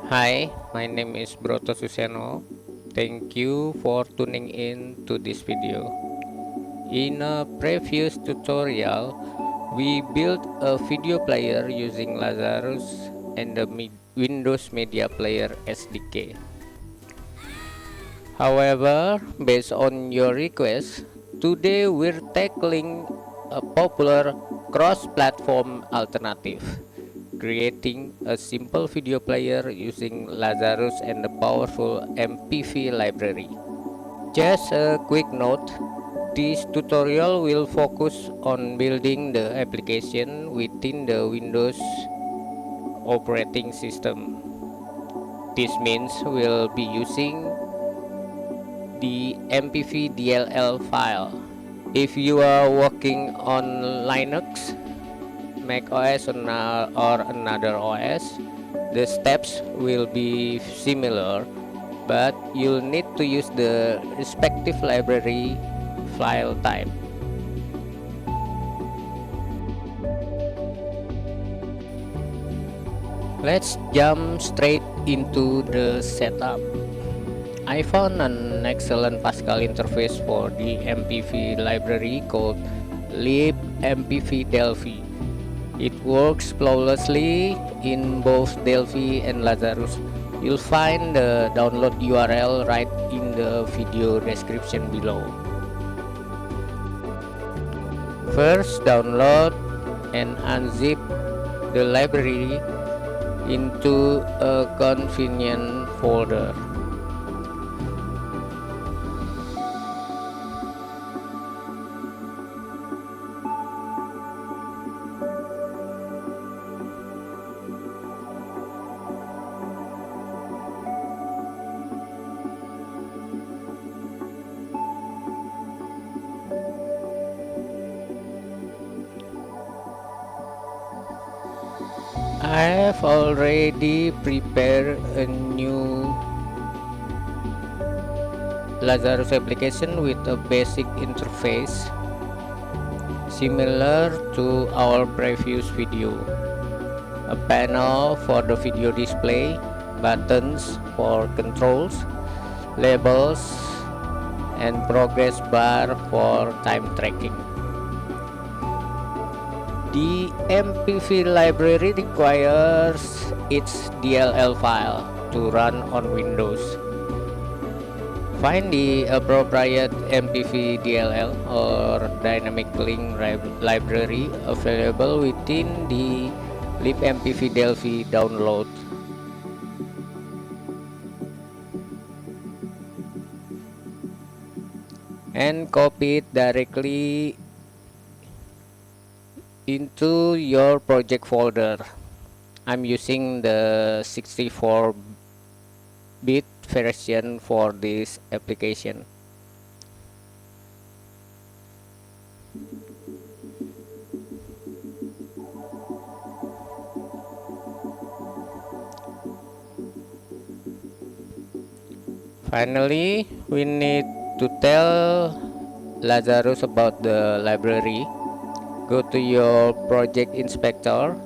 Hi, my name is Broto Suseno. Thank you for tuning in to this video. In a previous tutorial, we built a video player using Lazarus and the Windows Media Player SDK. However, based on your request, today we're tackling a popular cross-platform alternative, creating a simple video player using Lazarus and the powerful MPV library. Just a quick note, this tutorial will focus on building the application within the Windows operating system. This means we'll be using the MPV DLL file. If you are working on Linux, Mac OS or another OS, the steps will be similar, but you'll need to use the respective library file type. Let's jump straight into the setup. I found an excellent Pascal interface for the MPV library called libmpv Delphi. It works flawlessly in both Delphi and Lazarus. You'll find the download URL right in the video description below. First, download and unzip the library into a convenient folder. I have already prepared a new Lazarus application with a basic interface similar to our previous video. A panel for the video display, buttons for controls, labels, and progress bar for time tracking. The MPV library requires its DLL file to run on Windows. Find the appropriate MPV DLL or dynamic link library available within the libmpv Delphi download. And copy it directly into your project folder. I'm using the 64-bit version for this application. Finally, we need to tell Lazarus about the library. Go to your project inspector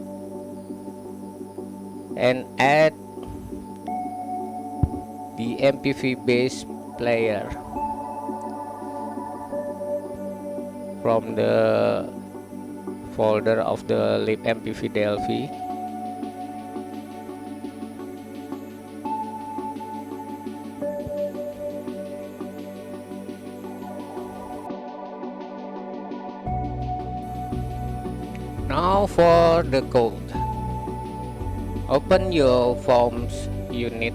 and add the MPV base player from the folder of the libmpv Delphi. Now for the code. Open your forms unit.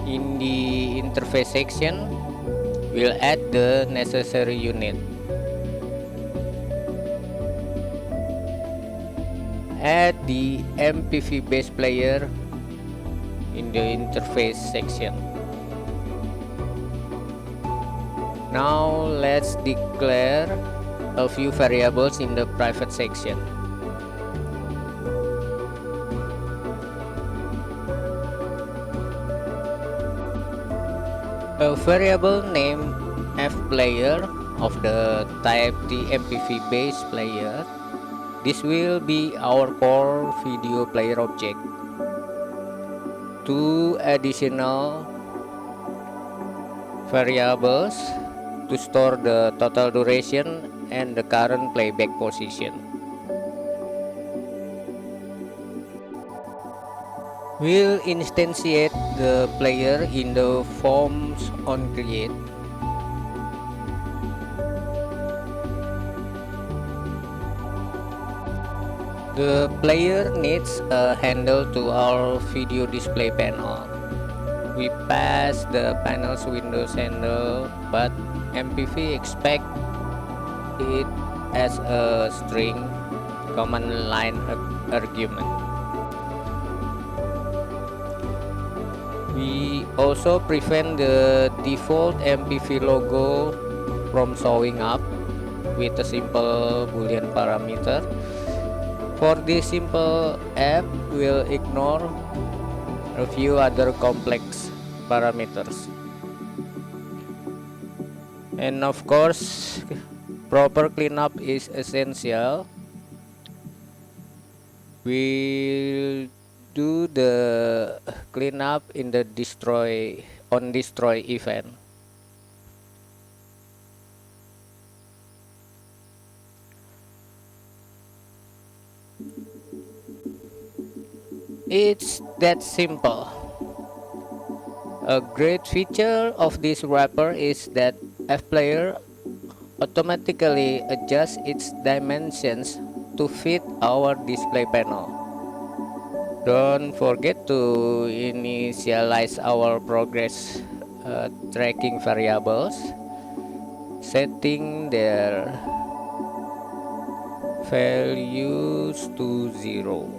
In the interface section, we'll add the necessary unit. Add the MPV base player in the interface section. Now let's declare a few variables in the private section. A variable named fPlayer of the type TMPV based player. This will be our core video player object. Two additional variables to store the total duration and the current playback position. We'll instantiate the player in the forms on create. The player needs a handle to our video display panel. We pass the panel's Windows handle, but MPV expect it as a string command line argument. We also prevent the default MPV logo from showing up with a simple boolean parameter. For this simple app, we'll ignore a few other complex parameters. And of course, proper cleanup is essential. We'll do the cleanup in the destroy event. It's that simple. A great feature of this wrapper is that FPlayer automatically adjusts its dimensions to fit our display panel. Don't forget to initialize our progress tracking variables, setting their values to 0.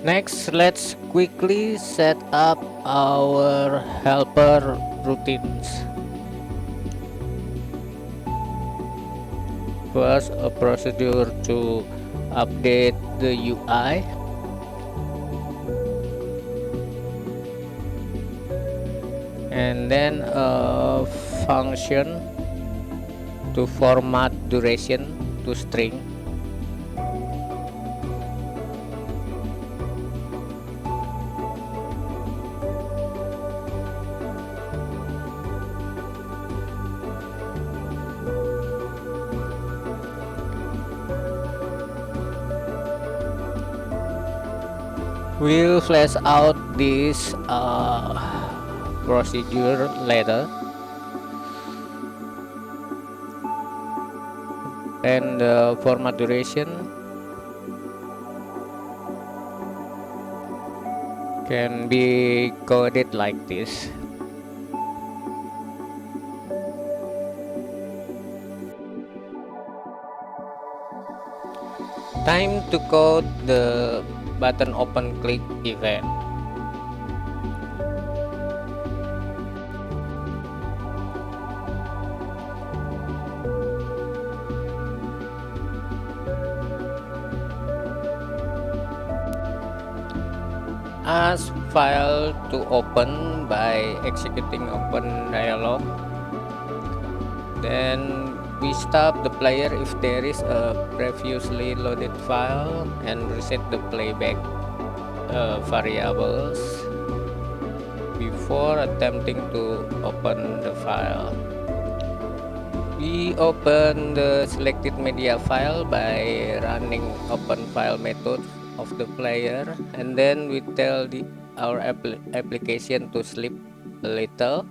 Next, let's quickly set up our helper routines. First, a procedure to update the UI. And then a function to format duration to string. We'll flash out this procedure later, and the format duration can be coded like this. Time to code the button open click event. Ask file to open by executing open dialog. Then we stop the player if there is a previously loaded file and reset the playback variables before attempting to open the file. We open the selected media file by running open file method of the player, and then we tell our application to sleep a little.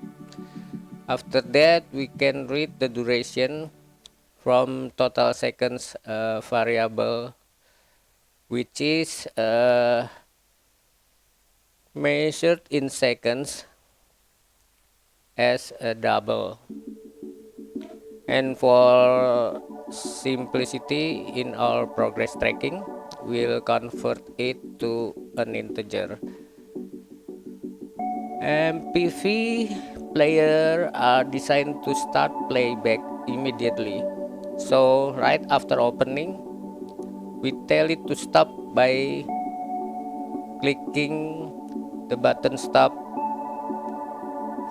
After that, we can read the duration from total seconds variable, which is measured in seconds as a double. And for simplicity in our progress tracking, we'll convert it to an integer. MPV player are designed to start playback immediately. So right after opening, we tell it to stop by clicking the button stop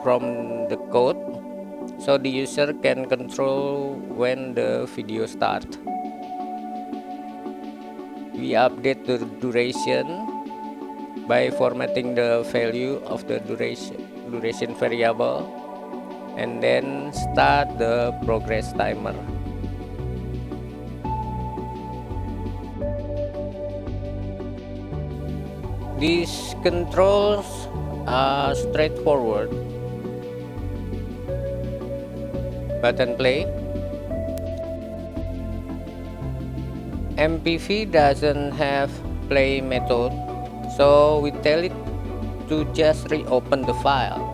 from the code so the user can control when the video starts. We update the duration by formatting the value of the duration variable and then start the progress timer. These controls are straightforward. Button play. MPV doesn't have play method, so we tell it to just reopen the file.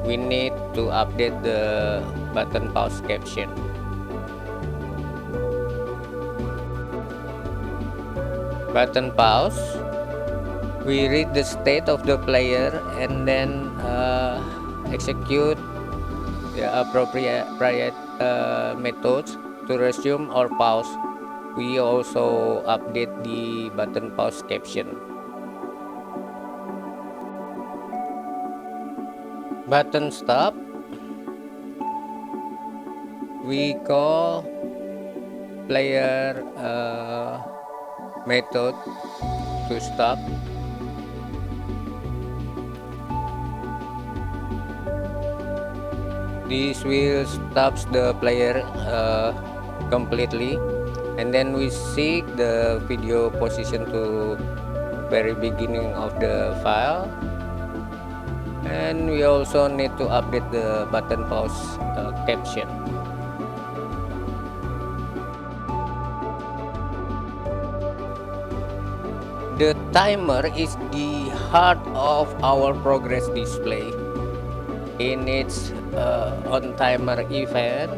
We need to update the button pause caption. Button pause. We read the state of the player and then execute the appropriate methods to resume or pause. We also update the button pause caption. Button stop. We call player method to stop. This will stops the player completely, and then we seek the video position to very beginning of the file, and we also need to update the button pause caption. The timer is the heart of our progress display. In its on timer event,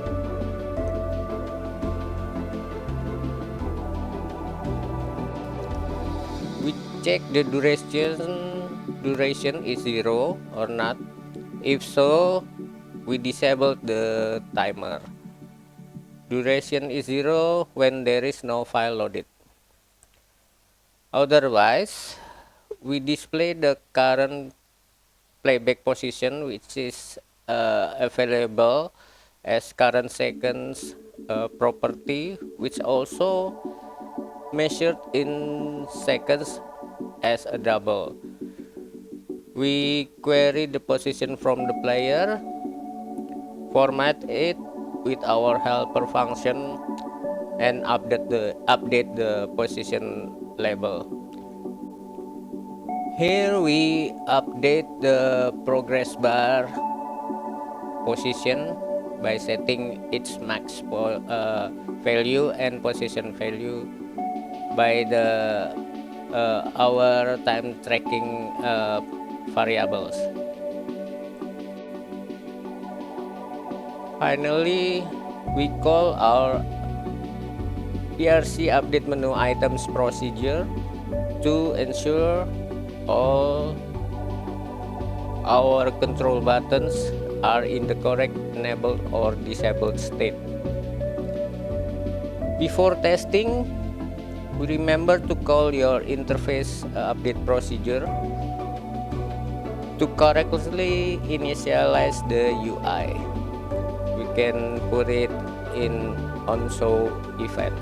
we check the duration is 0 or not. If so, we disable the timer. Duration is 0 when there is no file loaded. Otherwise, we display the current playback position, which is available as current seconds property, which also measured in seconds as a double. We query the position from the player, format it with our helper function, and update the position label. Here we update the progress bar position by setting its max value and position value by the our time tracking variables. Finally, we call our PRC update menu items procedure to ensure all our control buttons are in the correct enabled or disabled state. Before testing, we remember to call your interface update procedure to correctly initialize the UI. We can put it in on show event.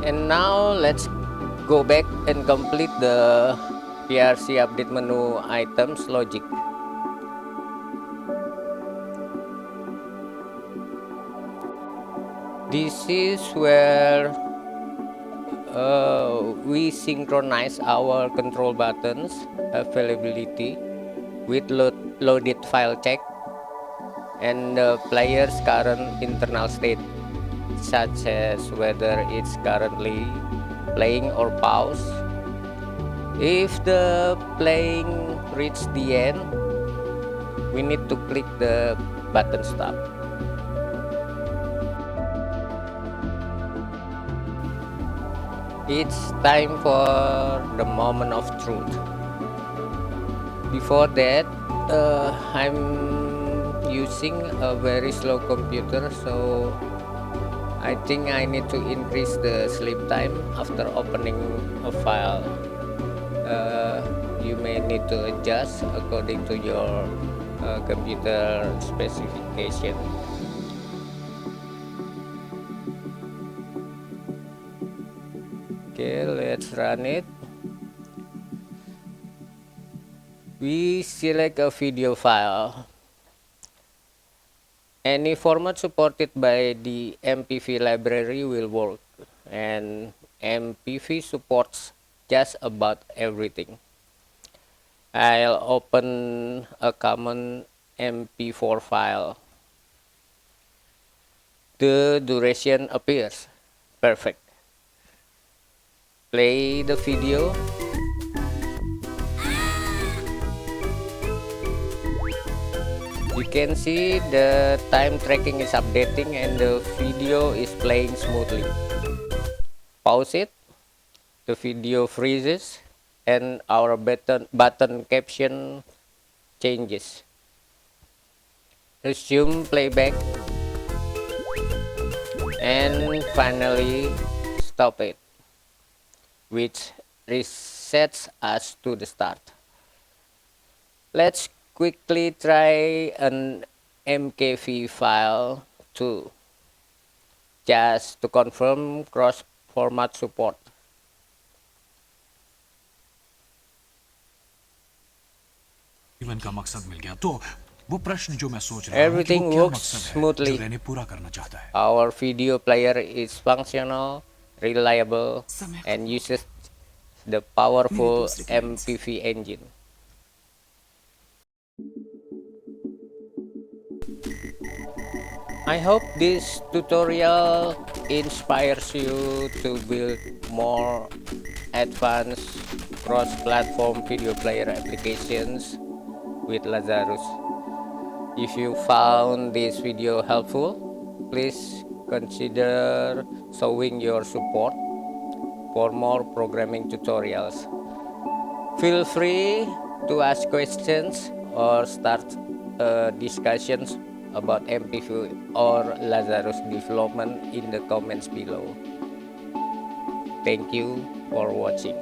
And now let's go back and complete the PRC update menu items logic. This is where we synchronize our control buttons availability with loaded file check and the player's current internal state, such as whether it's currently playing or pause. If the playing reaches the end, we need to click the button stop. It's time for the moment of truth. Before that, I'm using a very slow computer, so I think I need to increase the sleep time after opening a file. You may need to adjust according to your computer specification. Okay, let's run it. We select a video file. Any format supported by the MPV library will work, and MPV supports just about everything. I'll open a common MP4 file. The duration appears. Perfect. Play the video. You can see the time tracking is updating and the video is playing smoothly. Pause it. The video freezes and our button caption changes. Resume playback and finally stop it, which resets us to the start. Let's quickly try an MKV file too, just to confirm cross format support. जीवन का मकसद मिल गया तो वो प्रश्न जो मैं सोच रहा हूँ कि Everything वो क्या works मकसद है जो smoothly. रेने पूरा करना चाहता है Our video player is functional, reliable, and uses the powerful MPV engine. I hope this tutorial inspires you to build more advanced cross-platform video player applications with Lazarus. If you found this video helpful, please consider showing your support for more programming tutorials. Feel free to ask questions or start discussions about MPV or Lazarus development in the comments below. Thank you for watching.